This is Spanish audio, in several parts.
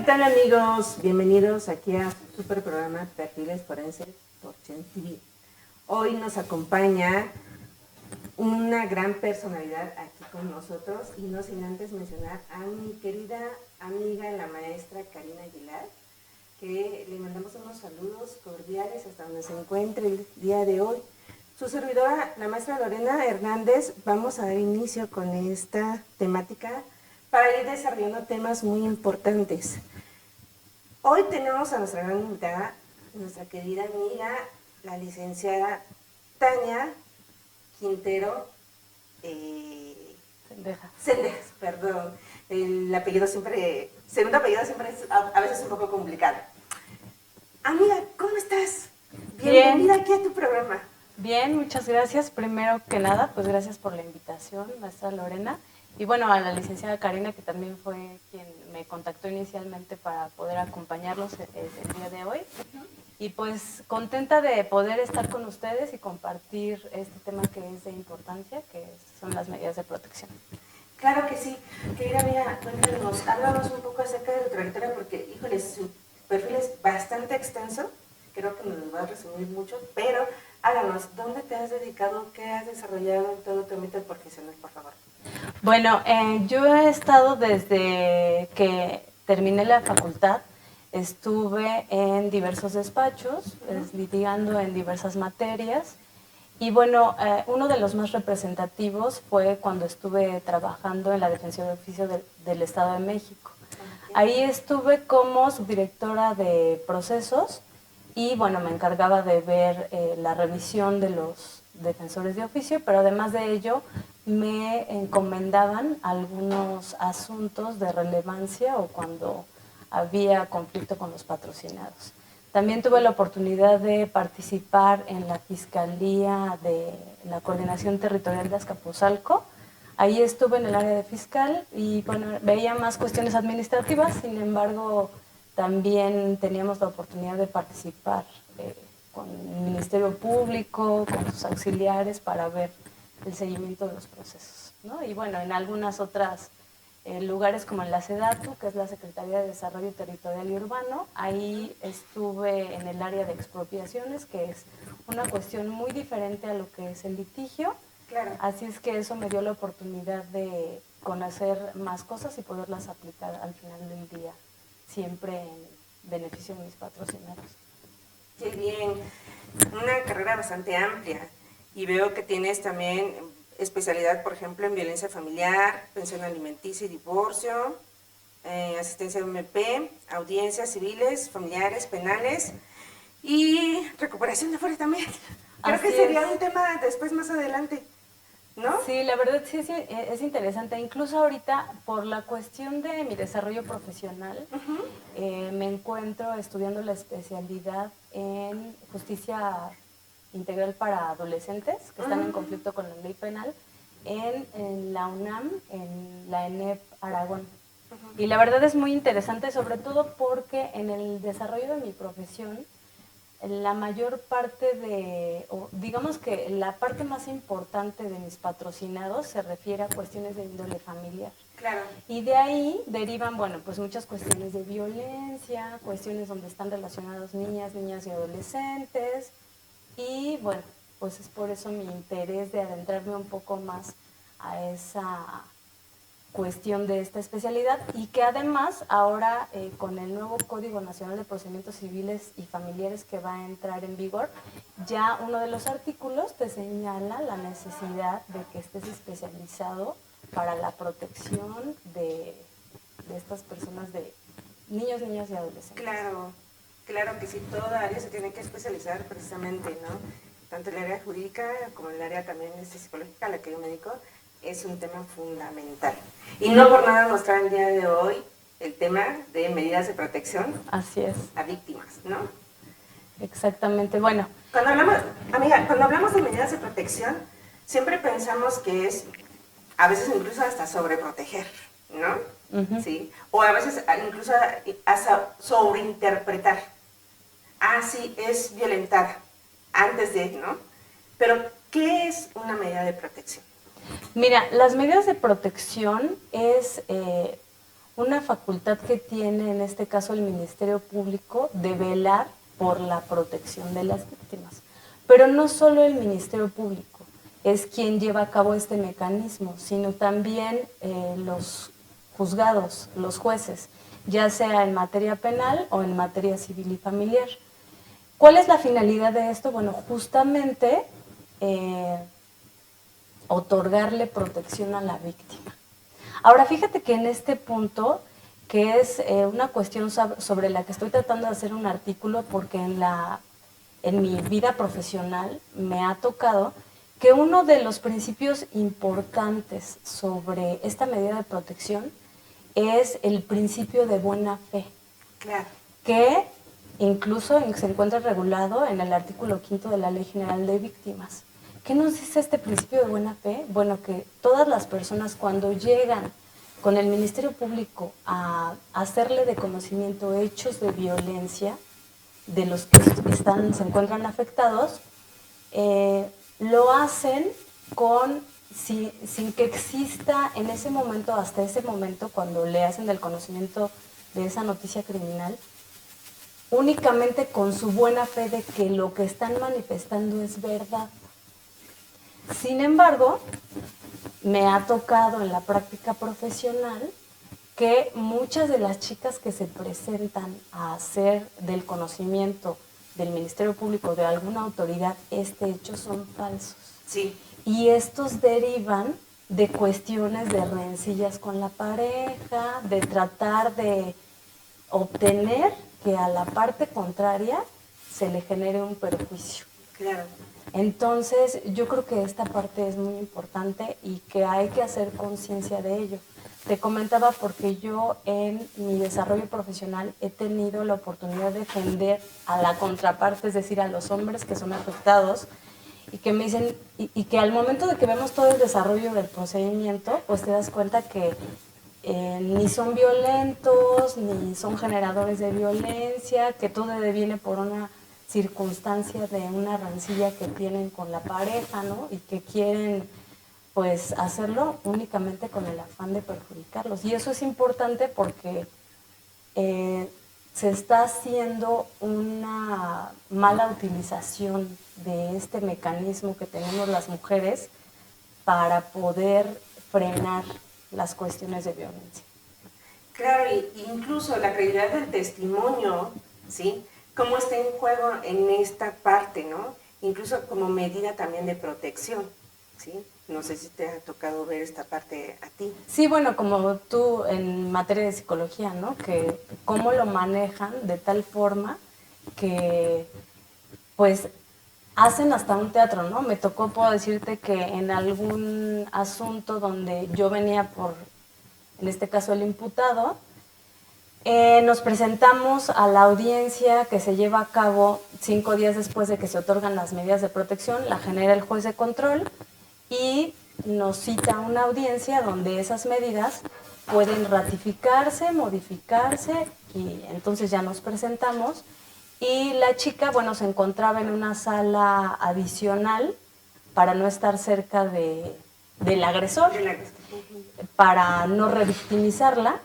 tal amigos? Bienvenidos aquí a su super programa Perfiles Forenses por Chen TV. Hoy nos acompaña una gran personalidad aquí con nosotros y no sin antes mencionar a mi querida amiga, la maestra Karina Aguilar, que le mandamos unos saludos cordiales hasta donde se encuentre el día de hoy. Su servidora, la maestra Lorena Hernández, vamos a dar inicio con esta temática para ir desarrollando temas muy importantes. Hoy tenemos a nuestra gran invitada, nuestra querida amiga, la licenciada Tania Quintero Cendejas, perdón. El apellido siempre, segundo apellido siempre es a veces un poco complicado. Amiga, ¿cómo estás? Bienvenida aquí a tu programa. Bien, muchas gracias. Primero que nada, pues gracias por la invitación, maestra Lorena. Y bueno, a la licenciada Karina, que también fue quien me contactó inicialmente para poder acompañarlos el día de hoy. Y pues contenta de poder estar con ustedes y compartir este tema que es de importancia, que son las medidas de protección. Claro que sí. Querida amiga, cuéntanos, háblanos un poco acerca de tu trayectoria, porque, híjole, su perfil es bastante extenso, creo que nos va a resumir mucho, pero háblanos, ¿dónde te has dedicado? ¿Qué has desarrollado en todo tu ámbito profesional, por favor? Bueno, yo he estado desde que terminé la facultad, estuve en diversos despachos, litigando en diversas materias. Y bueno, uno de los más representativos fue cuando estuve trabajando en la Defensoría de Oficio del Estado de México. Ahí estuve como subdirectora de procesos y bueno, me encargaba de ver la revisión de los defensores de oficio, pero además de ello me encomendaban algunos asuntos de relevancia o cuando había conflicto con los patrocinados. También tuve la oportunidad de participar en la Fiscalía de la Coordinación Territorial de Azcapotzalco. Ahí estuve en el área de fiscal y bueno, veía más cuestiones administrativas, sin embargo, también teníamos la oportunidad de participar con el Ministerio Público, con sus auxiliares para ver el seguimiento de los procesos, ¿no? Y bueno, en algunas otras lugares como en la SEDATU, que es la Secretaría de Desarrollo Territorial y Urbano. Ahí estuve en el área de expropiaciones, que es una cuestión muy diferente a lo que es el litigio. Claro. Así es que eso me dio la oportunidad de conocer más cosas y poderlas aplicar al final del día, siempre en beneficio de mis patrocinados. Qué bien, una carrera bastante amplia y veo que tienes también especialidad, por ejemplo, en violencia familiar, pensión alimenticia y divorcio, asistencia MP, audiencias civiles, familiares, penales y recuperación de fuera también. Creo que sería un tema después más adelante, ¿no? Sí, la verdad sí es interesante. Incluso ahorita, por la cuestión de mi desarrollo profesional, me encuentro estudiando la especialidad en justicia integral para adolescentes que están en conflicto con la ley penal en la UNAM, en la ENEP Aragón. Y la verdad es muy interesante, sobre todo porque en el desarrollo de mi profesión, la mayor parte o digamos que la parte más importante de mis patrocinados se refiere a cuestiones de índole familiar. Claro. Y de ahí derivan, bueno, pues muchas cuestiones de violencia, cuestiones donde están relacionados niñas y adolescentes. Y bueno, pues es por eso mi interés de adentrarme un poco más a esa cuestión de esta especialidad y que además ahora con el nuevo Código Nacional de Procedimientos Civiles y Familiares que va a entrar en vigor, ya uno de los artículos te señala la necesidad de que estés especializado para la protección de estas personas, de niños, niñas y adolescentes. Claro, claro que sí, toda área se tiene que especializar precisamente, ¿no? Tanto el área jurídica como el área también psicológica a la que yo me dedico, es un tema fundamental. Y no por nada nos trae el día de hoy el tema de medidas de protección. Así es. A víctimas, ¿no? Exactamente, bueno. Cuando hablamos de medidas de protección, siempre pensamos que es, a veces incluso hasta sobreproteger, ¿no? ¿Sí? O a veces incluso hasta sobreinterpretar. Ah, sí, es violentar antes de, ¿no? Pero, ¿qué es una medida de protección? Mira, las medidas de protección es una facultad que tiene en este caso el Ministerio Público de velar por la protección de las víctimas. Pero no solo el Ministerio Público es quien lleva a cabo este mecanismo, sino también los juzgados, los jueces, ya sea en materia penal o en materia civil y familiar. ¿Cuál es la finalidad de esto? Bueno, justamente otorgarle protección a la víctima. Ahora, fíjate que en este punto, que es una cuestión sobre la que estoy tratando de hacer un artículo, porque en mi vida profesional me ha tocado que uno de los principios importantes sobre esta medida de protección es el principio de buena fe. Claro. Que incluso se encuentra regulado en el artículo 5 de la Ley General de Víctimas. ¿Qué nos dice este principio de buena fe? Bueno, que todas las personas cuando llegan con el Ministerio Público a hacerle de conocimiento hechos de violencia de los que se encuentran afectados, lo hacen sin que exista en ese momento, hasta ese momento, cuando le hacen del conocimiento de esa noticia criminal, únicamente con su buena fe de que lo que están manifestando es verdad. Sin embargo, me ha tocado en la práctica profesional que muchas de las chicas que se presentan a hacer del conocimiento del Ministerio Público de alguna autoridad este hecho son falsos. Sí. Y estos derivan de cuestiones de rencillas con la pareja, de tratar de obtener que a la parte contraria se le genere un perjuicio. Claro. Entonces, yo creo que esta parte es muy importante y que hay que hacer conciencia de ello. Te comentaba porque yo en mi desarrollo profesional he tenido la oportunidad de defender a la contraparte, es decir, a los hombres que son afectados y que me dicen, y que al momento de que vemos todo el desarrollo del procedimiento, pues te das cuenta que ni son violentos, ni son generadores de violencia, que todo viene por una circunstancia de una rencilla que tienen con la pareja, ¿no? Y que quieren, pues, hacerlo únicamente con el afán de perjudicarlos. Y eso es importante porque se está haciendo una mala utilización de este mecanismo que tenemos las mujeres para poder frenar las cuestiones de violencia. Claro, y incluso la credibilidad del testimonio, ¿sí? Cómo está en juego en esta parte, ¿no? Incluso como medida también de protección, ¿sí? No sé si te ha tocado ver esta parte a ti. Sí, bueno, como tú en materia de psicología, ¿no? Que cómo lo manejan de tal forma que, pues, hacen hasta un teatro, ¿no? Me tocó, puedo decirte que en algún asunto donde yo venía por, en este caso, el imputado, nos presentamos a la audiencia que se lleva a cabo 5 días después de que se otorgan las medidas de protección, la genera el juez de control y nos cita una audiencia donde esas medidas pueden ratificarse, modificarse y entonces ya nos presentamos y la chica, bueno, se encontraba en una sala adicional para no estar cerca del agresor, para no revictimizarla.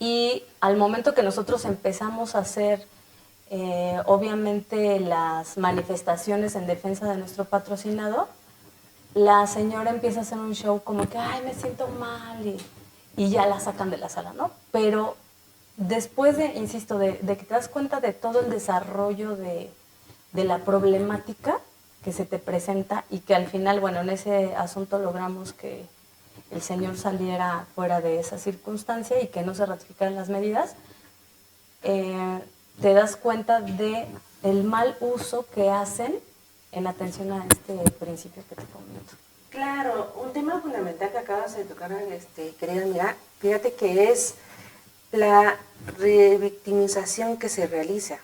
Y al momento que nosotros empezamos a hacer, obviamente, las manifestaciones en defensa de nuestro patrocinado, la señora empieza a hacer un show como que, ay, me siento mal, y ya la sacan de la sala, ¿no? Pero después de, insisto, de que te das cuenta de todo el desarrollo de la problemática que se te presenta y que al final, bueno, en ese asunto logramos que el señor saliera fuera de esa circunstancia y que no se ratificaran las medidas, te das cuenta de el mal uso que hacen en atención a este principio que te comento. Claro, un tema fundamental que acabas de tocar, querida amiga, fíjate que es la revictimización que se realiza,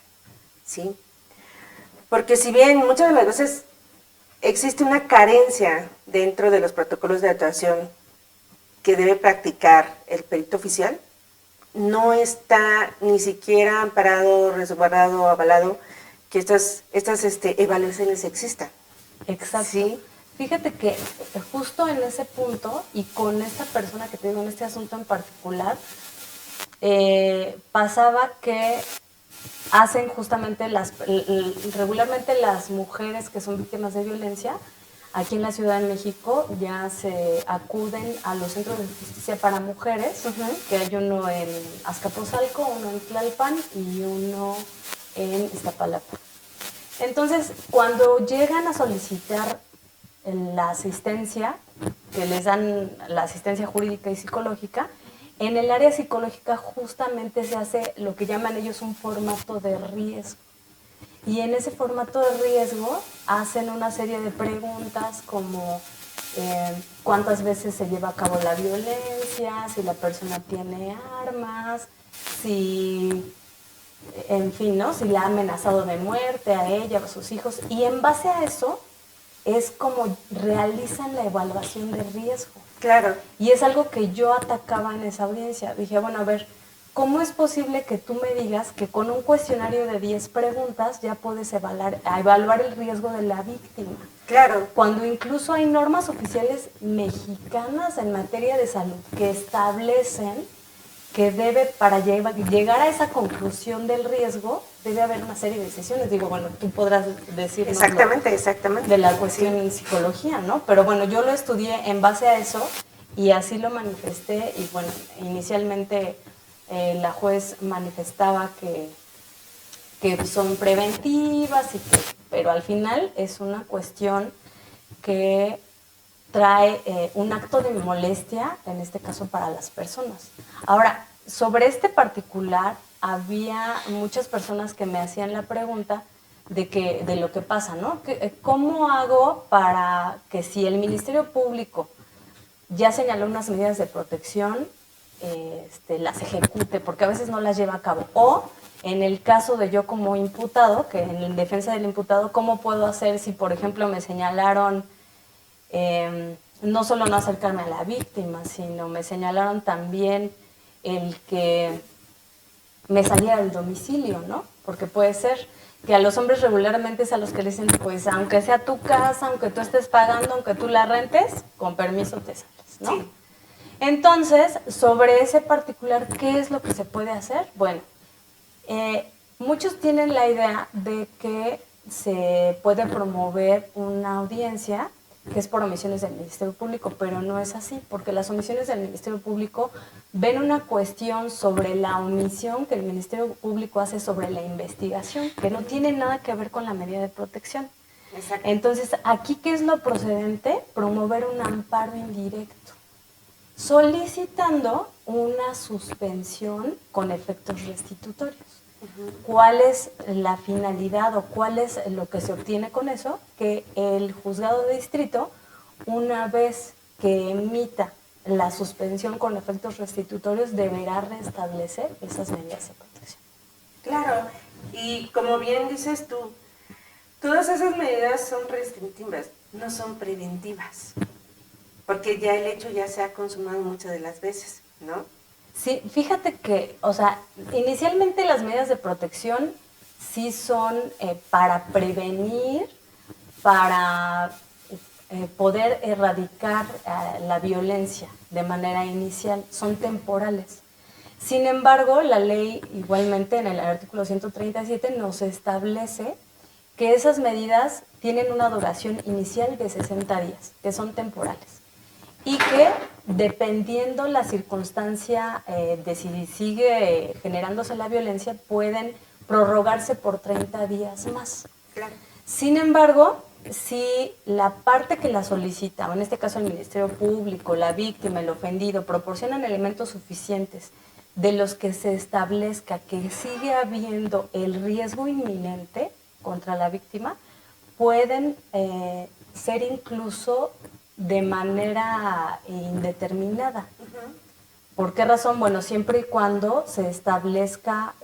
¿sí? Porque si bien muchas de las veces existe una carencia dentro de los protocolos de actuación que debe practicar el perito oficial, no está ni siquiera amparado, resguardado, avalado que estas evaluaciones existan. Exacto. ¿Sí? Fíjate que justo en ese punto y con esta persona que te digo en este asunto en particular, pasaba que hacen justamente regularmente las mujeres que son víctimas de violencia, aquí en la Ciudad de México ya se acuden a los centros de justicia para mujeres, que hay uno en Azcapotzalco, uno en Tlalpan y uno en Iztapalapa. Entonces, cuando llegan a solicitar la asistencia, que les dan la asistencia jurídica y psicológica, en el área psicológica justamente se hace lo que llaman ellos un formato de riesgo. Y en ese formato de riesgo hacen una serie de preguntas como cuántas veces se lleva a cabo la violencia, si la persona tiene armas, si, en fin, ¿no? Si la ha amenazado de muerte a ella o a sus hijos. Y en base a eso es como realizan la evaluación de riesgo. Claro. Y es algo que yo atacaba en esa audiencia. Dije, bueno, a ver, ¿cómo es posible que tú me digas que con un cuestionario de 10 preguntas ya puedes evaluar el riesgo de la víctima? Claro. Cuando incluso hay normas oficiales mexicanas en materia de salud que establecen que para llegar a esa conclusión del riesgo, debe haber una serie de decisiones. Digo, bueno, tú podrás decir exactamente de la cuestión en psicología, ¿no? Pero bueno, yo lo estudié en base a eso y así lo manifesté. Y bueno, inicialmente la juez manifestaba que son preventivas, pero al final es una cuestión que trae un acto de molestia, en este caso para las personas. Ahora, sobre este particular, había muchas personas que me hacían la pregunta de lo que pasa, ¿no? ¿Cómo hago para que si el Ministerio Público ya señaló unas medidas de protección, las ejecute? Porque a veces no las lleva a cabo. O, en el caso de yo como imputado, que en defensa del imputado, ¿cómo puedo hacer si, por ejemplo, me señalaron no solo no acercarme a la víctima, sino me señalaron también el que me saliera del domicilio, ¿no? Porque puede ser que a los hombres regularmente es a los que le dicen, pues aunque sea tu casa, aunque tú estés pagando, aunque tú la rentes, con permiso te sales, ¿no? Sí. Entonces, sobre ese particular, ¿qué es lo que se puede hacer? Bueno, muchos tienen la idea de que se puede promover una audiencia que es por omisiones del Ministerio Público, pero no es así, porque las omisiones del Ministerio Público ven una cuestión sobre la omisión que el Ministerio Público hace sobre la investigación, que no tiene nada que ver con la medida de protección. Exacto. Entonces, aquí, ¿qué es lo procedente? Promover un amparo indirecto, solicitando una suspensión con efectos restitutorios. ¿Cuál es la finalidad o cuál es lo que se obtiene con eso? Que el juzgado de distrito, una vez que emita la suspensión con efectos restitutorios, deberá restablecer esas medidas de protección. Claro, y como bien dices tú, todas esas medidas son restrictivas, no son preventivas, porque ya el hecho ya se ha consumado muchas de las veces, ¿no? Sí, fíjate que, o sea, inicialmente las medidas de protección sí son para prevenir, para poder erradicar la violencia de manera inicial, son temporales. Sin embargo, la ley igualmente en el artículo 137 nos establece que esas medidas tienen una duración inicial de 60 días, que son temporales. Y que dependiendo la circunstancia de si sigue generándose la violencia, pueden prorrogarse por 30 días más. Claro. Sin embargo, si la parte que la solicita, o en este caso el Ministerio Público, la víctima, el ofendido, proporcionan elementos suficientes de los que se establezca que sigue habiendo el riesgo inminente contra la víctima, pueden ser incluso de manera indeterminada. ¿Por qué razón? Bueno, siempre y cuando se establezca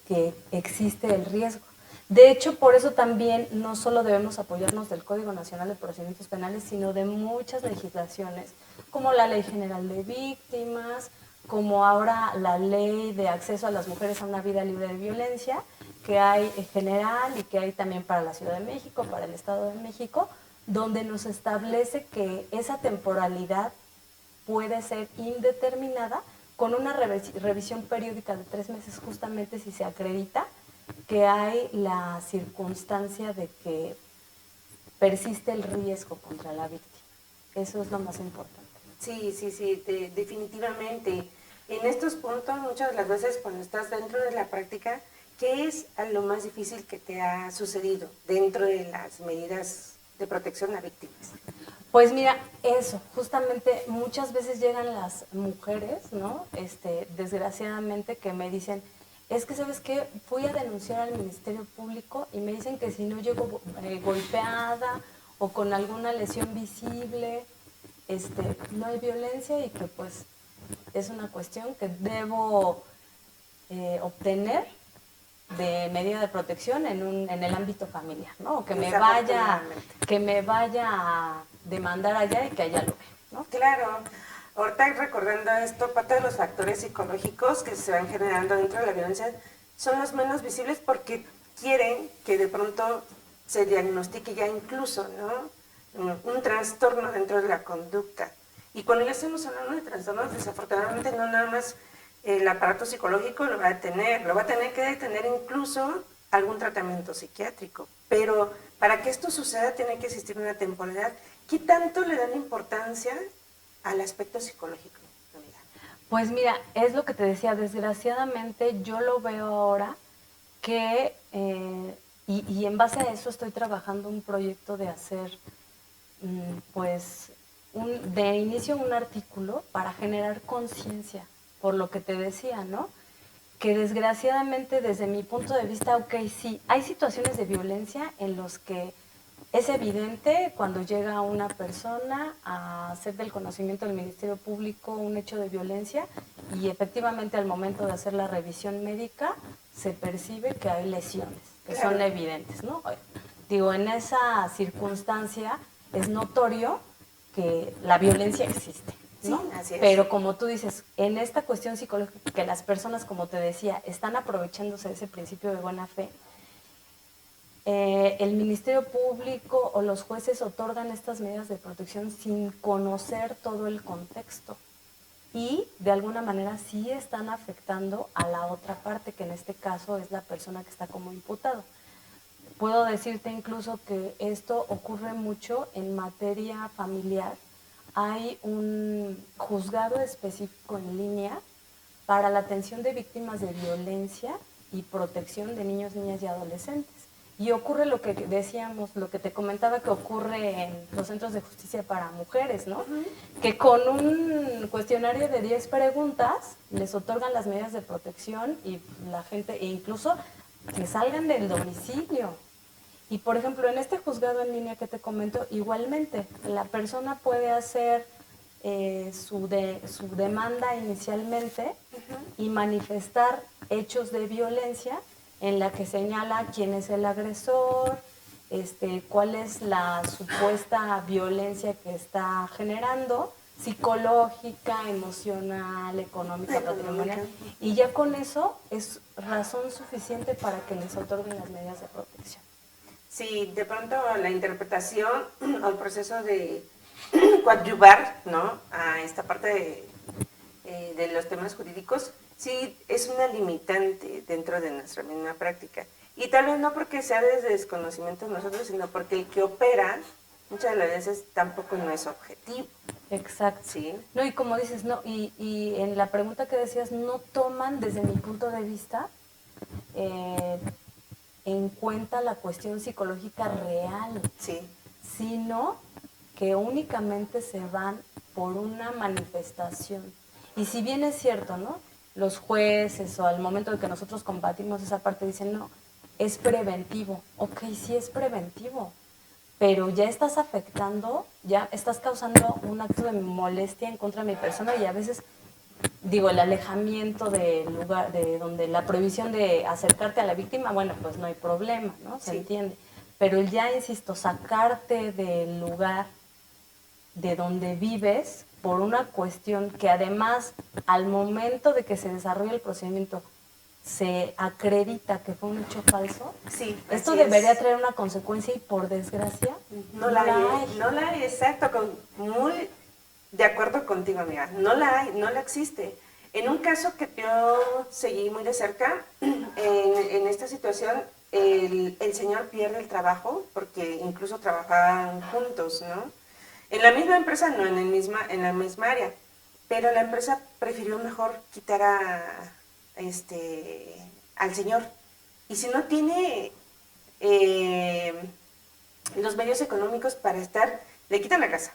que existe el riesgo. De hecho, por eso también no solo debemos apoyarnos del Código Nacional de Procedimientos Penales, sino de muchas legislaciones, como la Ley General de Víctimas, como ahora la Ley de Acceso a las Mujeres a una Vida Libre de Violencia, que hay en general y que hay también para la Ciudad de México, para el Estado de México, donde nos establece que esa temporalidad puede ser indeterminada con una revisión periódica de 3 meses, justamente si se acredita que hay la circunstancia de que persiste el riesgo contra la víctima. Eso es lo más importante. Sí, definitivamente. En estos puntos, muchas de las veces cuando estás dentro de la práctica, ¿qué es lo más difícil que te ha sucedido dentro de las medidas de protección a víctimas? Pues mira, eso, justamente muchas veces llegan las mujeres, ¿no? Desgraciadamente que me dicen, es que, ¿sabes qué? Fui a denunciar al Ministerio Público y me dicen que si no llego golpeada o con alguna lesión visible, no hay violencia y que pues es una cuestión que debo obtener de medida de protección en el ámbito familiar, ¿no? O que me vaya a demandar allá y que allá lo vea, ¿no? Claro. Ahorita recordando esto, parte de los factores psicológicos que se van generando dentro de la violencia son los menos visibles porque quieren que de pronto se diagnostique ya incluso, ¿no? Un trastorno dentro de la conducta. Y cuando ya estamos hablando de trastornos, desafortunadamente no nada más el aparato psicológico lo va a tener que detener incluso algún tratamiento psiquiátrico. Pero para que esto suceda tiene que existir una temporalidad. ¿Qué tanto le dan importancia al aspecto psicológico, amiga? Pues mira, es lo que te decía, desgraciadamente yo lo veo ahora que, y en base a eso estoy trabajando un proyecto de hacer, pues, de inicio un artículo para generar conciencia, por lo que te decía, ¿no? Que desgraciadamente desde mi punto de vista, ok, sí, hay situaciones de violencia en los que es evidente cuando llega una persona a hacer del conocimiento del Ministerio Público un hecho de violencia y efectivamente al momento de hacer la revisión médica se percibe que hay lesiones, que son evidentes, ¿no? Digo, en esa circunstancia es notorio que la violencia existe, ¿no? Sí, así es. Pero como tú dices, en esta cuestión psicológica que las personas, como te decía, están aprovechándose de ese principio de buena fe, el Ministerio Público o los jueces otorgan estas medidas de protección sin conocer todo el contexto y de alguna manera sí están afectando a la otra parte, que en este caso es la persona que está como imputado. Puedo decirte incluso que esto ocurre mucho en materia familiar. Hay un juzgado específico en línea para la atención de víctimas de violencia y protección de niños, niñas y adolescentes. Y ocurre lo que decíamos, lo que te comentaba que ocurre en los centros de justicia para mujeres, ¿no? Que con un cuestionario de 10 preguntas les otorgan las medidas de protección y la gente, e incluso que salgan del domicilio. Y por ejemplo, en este juzgado en línea que te comento, igualmente, la persona puede hacer su demanda inicialmente y manifestar hechos de violencia en la que señala quién es el agresor, cuál es la supuesta violencia que está generando, psicológica, emocional, económica, patrimonial, y ya con eso es razón suficiente para que les otorguen las medidas de protección. Sí, de pronto la interpretación o el proceso de coadyuvar, ¿no?, a esta parte de los temas jurídicos, sí es una limitante dentro de nuestra misma práctica. Y tal vez no porque sea desde desconocimiento de nosotros, sino porque el que opera muchas de las veces tampoco no es objetivo. Exacto. Sí. No, y como dices, no, y en la pregunta que decías, no toman desde mi punto de vista en cuenta la cuestión psicológica real, sí, sino que únicamente se van por una manifestación. Y si bien es cierto, ¿no?, los jueces o al momento de que nosotros combatimos esa parte dicen, no, es preventivo. Ok, sí es preventivo, pero ya estás afectando, ya estás causando un acto de molestia en contra de mi persona y a veces, digo, el alejamiento del lugar, de donde la prohibición de acercarte a la víctima, bueno, pues no hay problema, ¿no? Se entiende. Pero ya, insisto, sacarte del lugar de donde vives por una cuestión que además al momento de que se desarrolla el procedimiento se acredita que fue un hecho falso, sí, esto debería traer una consecuencia y por desgracia no la hay. No la hay, exacto, muy de acuerdo contigo, amiga, no la hay, no la existe. En un caso que yo seguí muy de cerca, en esta situación, el señor pierde el trabajo porque incluso trabajaban juntos, ¿no? En la misma empresa, no en la misma área, pero la empresa prefirió mejor quitar al señor. Y si no tiene los medios económicos para estar, le quitan la casa,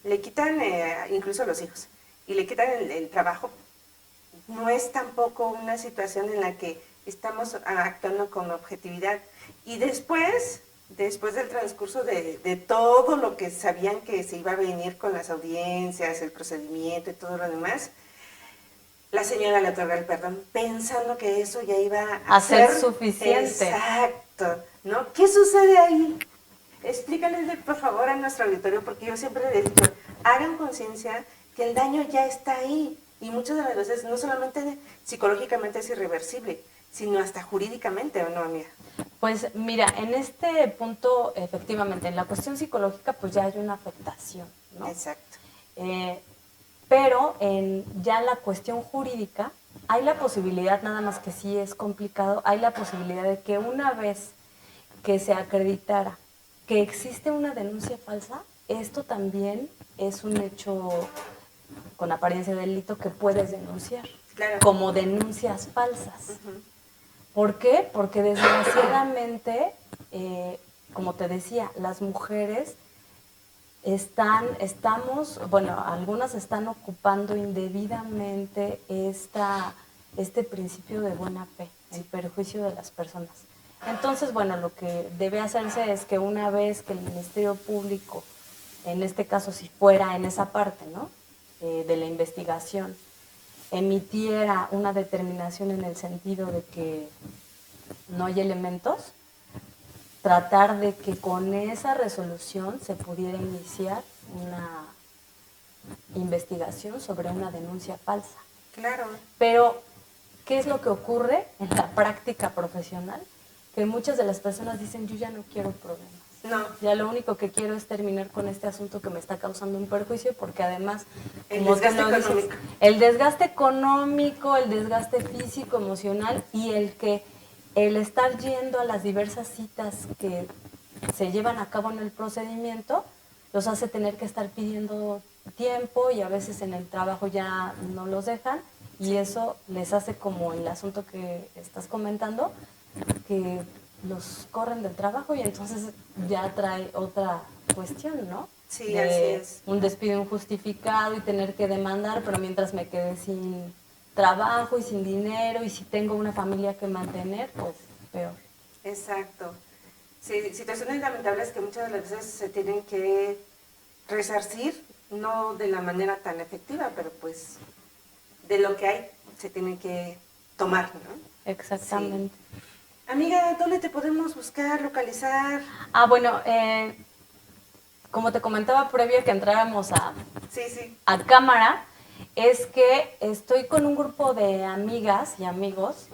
le quitan incluso a los hijos y le quitan el trabajo. No es tampoco una situación en la que estamos actuando con objetividad. Y después del transcurso de todo lo que sabían que se iba a venir con las audiencias, el procedimiento y todo lo demás, la señora le otorga el perdón pensando que eso ya iba a ser ser suficiente. Exacto, ¿no? ¿Qué sucede ahí? Explícales por favor a nuestro auditorio, porque yo siempre les digo, hagan conciencia que el daño ya está ahí. Y muchas de las veces no solamente psicológicamente es irreversible, sino hasta jurídicamente, ¿o no, amiga? Pues mira, en este punto, efectivamente, en la cuestión psicológica, pues ya hay una afectación, ¿no? Exacto. Pero en ya la cuestión jurídica, hay la posibilidad, nada más que sí es complicado, hay la posibilidad de que una vez que se acreditara que existe una denuncia falsa, esto también es un hecho con apariencia de delito que puedes denunciar, claro, como denuncias falsas. ¿Por qué? Porque desgraciadamente, como te decía, las mujeres algunas están ocupando indebidamente este principio de buena fe, el perjuicio de las personas. Entonces, bueno, lo que debe hacerse es que una vez que el Ministerio Público, en este caso si fuera en esa parte, ¿no?, de la investigación, emitiera una determinación en el sentido de que no hay elementos, tratar de que con esa resolución se pudiera iniciar una investigación sobre una denuncia falsa. Claro. Pero, ¿qué es lo que ocurre en la práctica profesional? Que muchas de las personas dicen, yo ya no quiero problemas. No. Ya lo único que quiero es terminar con este asunto que me está causando un perjuicio, porque además, el desgaste económico. El desgaste económico, el desgaste físico, emocional y el estar yendo a las diversas citas que se llevan a cabo en el procedimiento, los hace tener que estar pidiendo tiempo y a veces en el trabajo ya no los dejan y eso les hace, como el asunto que estás comentando, que los corren del trabajo y entonces ya trae otra cuestión, ¿no? Sí, así es. Un despido injustificado y tener que demandar, pero mientras me quedé sin trabajo y sin dinero y si tengo una familia que mantener, pues peor. Exacto. Sí, situaciones lamentables que muchas de las veces se tienen que resarcir, no de la manera tan efectiva, pero pues de lo que hay se tienen que tomar, ¿no? Exactamente. Sí. Amiga, ¿dónde te podemos buscar, localizar? Bueno, como te comentaba previo que entráramos a cámara, es que estoy con un grupo de amigas y amigos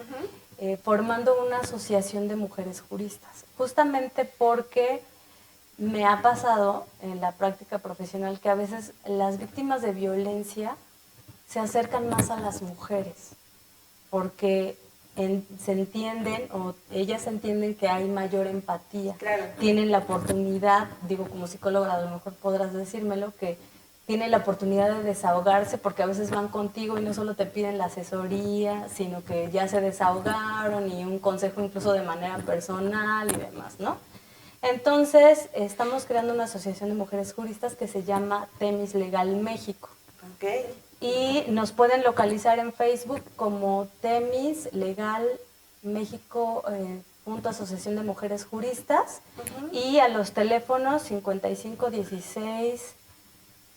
formando una asociación de mujeres juristas, justamente porque me ha pasado en la práctica profesional que a veces las víctimas de violencia se acercan más a las mujeres, porque se entienden, o ellas entienden que hay mayor empatía. Claro. Tienen la oportunidad, digo como psicóloga a lo mejor podrás decírmelo, que tienen la oportunidad de desahogarse porque a veces van contigo y no solo te piden la asesoría, sino que ya se desahogaron y un consejo incluso de manera personal y demás, ¿no? Entonces, estamos creando una asociación de mujeres juristas que se llama Temis Legal México. Okay. Y nos pueden localizar en Facebook como Temis Legal México, Asociación de Mujeres Juristas, y a los teléfonos 55 16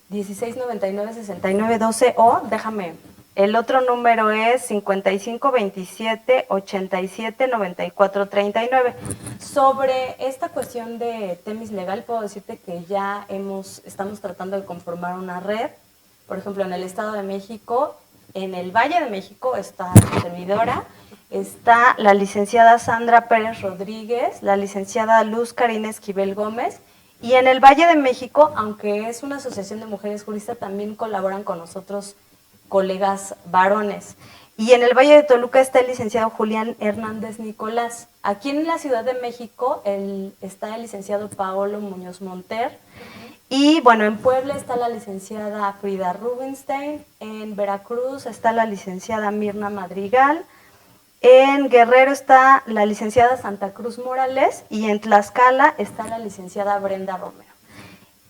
16 99 69 12 o déjame, el otro número es 55 27 87 94 39. Sobre esta cuestión de Temis Legal, puedo decirte que ya estamos tratando de conformar una red. Por ejemplo, en el Estado de México, en el Valle de México está la servidora, está la licenciada Sandra Pérez Rodríguez, la licenciada Luz Karina Esquivel Gómez, y en el Valle de México, aunque es una asociación de mujeres juristas, también colaboran con nosotros colegas varones. Y en el Valle de Toluca está el licenciado Julián Hernández Nicolás. Aquí en la Ciudad de México está el licenciado Paolo Muñoz Monter. Y bueno, en Puebla está la licenciada Frida Rubinstein, en Veracruz está la licenciada Mirna Madrigal, en Guerrero está la licenciada Santa Cruz Morales y en Tlaxcala está la licenciada Brenda Romero.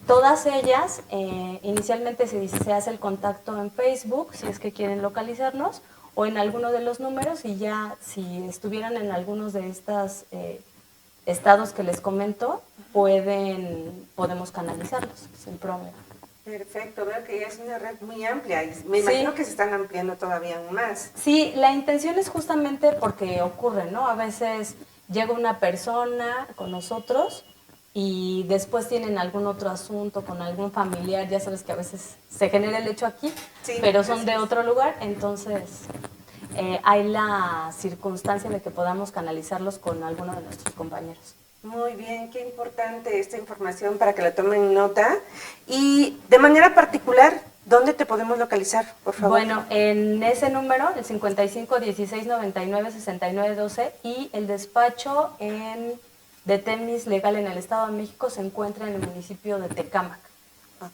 Todas ellas, inicialmente se hace el contacto en Facebook, si es que quieren localizarnos, o en alguno de los números, y ya si estuvieran en algunos de estos estados que les comento, podemos canalizarlos sin problema. Perfecto, veo que ya es una red muy amplia y me imagino que se están ampliando todavía aún más. Sí, la intención es justamente porque ocurre, ¿no? A veces llega una persona con nosotros y después tienen algún otro asunto con algún familiar, ya sabes que a veces se genera el hecho aquí, sí, pero son de otro lugar, entonces hay la circunstancia de que podamos canalizarlos con alguno de nuestros compañeros. Muy bien, qué importante esta información para que la tomen nota. Y de manera particular, ¿dónde te podemos localizar, por favor? Bueno, en ese número, el 55 16 99 69 12, y el despacho de Temis Legal en el Estado de México se encuentra en el municipio de Tecámac.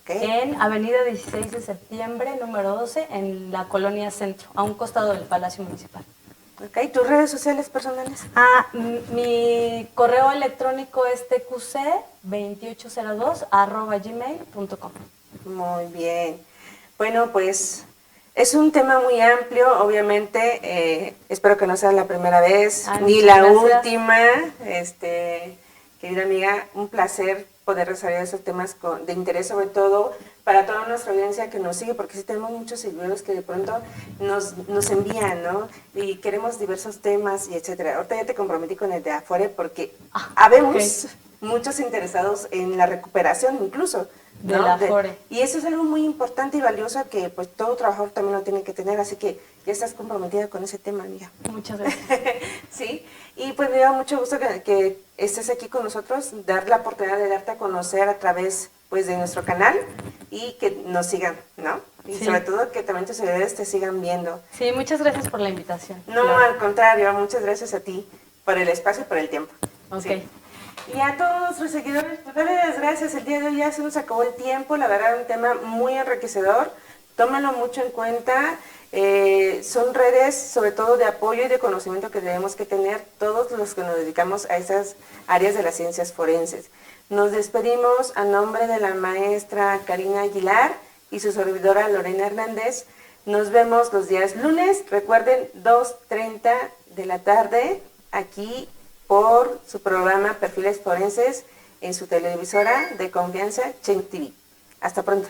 Okay. En Avenida 16 de Septiembre, número 12, en la Colonia Centro, a un costado del Palacio Municipal. Ok, ¿tus redes sociales personales? Mi correo electrónico es tqc2802@gmail.com. Muy bien. Bueno, pues es un tema muy amplio, obviamente. Espero que no sea la primera vez, ni la última. Querida amiga, un placer poder desarrollar esos temas de interés, sobre todo para toda nuestra audiencia que nos sigue, porque sí tenemos muchos seguidores que de pronto nos envían, ¿no? Y queremos diversos temas y etcétera. Ahorita ya te comprometí con el de Afore porque habemos muchos interesados en la recuperación incluso, ¿no? De la Afore. Y eso es algo muy importante y valioso que pues todo trabajador también lo tiene que tener, así que ya estás comprometida con ese tema, amiga. Muchas gracias. Sí, y pues me da mucho gusto que estés aquí con nosotros, dar la oportunidad de darte a conocer a través pues de nuestro canal y que nos sigan, ¿no? Y sobre todo que también tus seguidores te sigan viendo. Sí, muchas gracias por la invitación. No, al contrario, muchas gracias a ti por el espacio y por el tiempo. Ok. Sí. Y a todos nuestros seguidores, pues darle las gracias. El día de hoy ya se nos acabó el tiempo, la verdad un tema muy enriquecedor. Tómalo mucho en cuenta. Son redes sobre todo de apoyo y de conocimiento que debemos que tener todos los que nos dedicamos a esas áreas de las ciencias forenses. Nos despedimos a nombre de la maestra Karina Aguilar y su servidora Lorena Hernández. Nos vemos los días lunes, recuerden 2:30 de la tarde, aquí por su programa Perfiles Forenses en su televisora de confianza, Chen TV. Hasta pronto.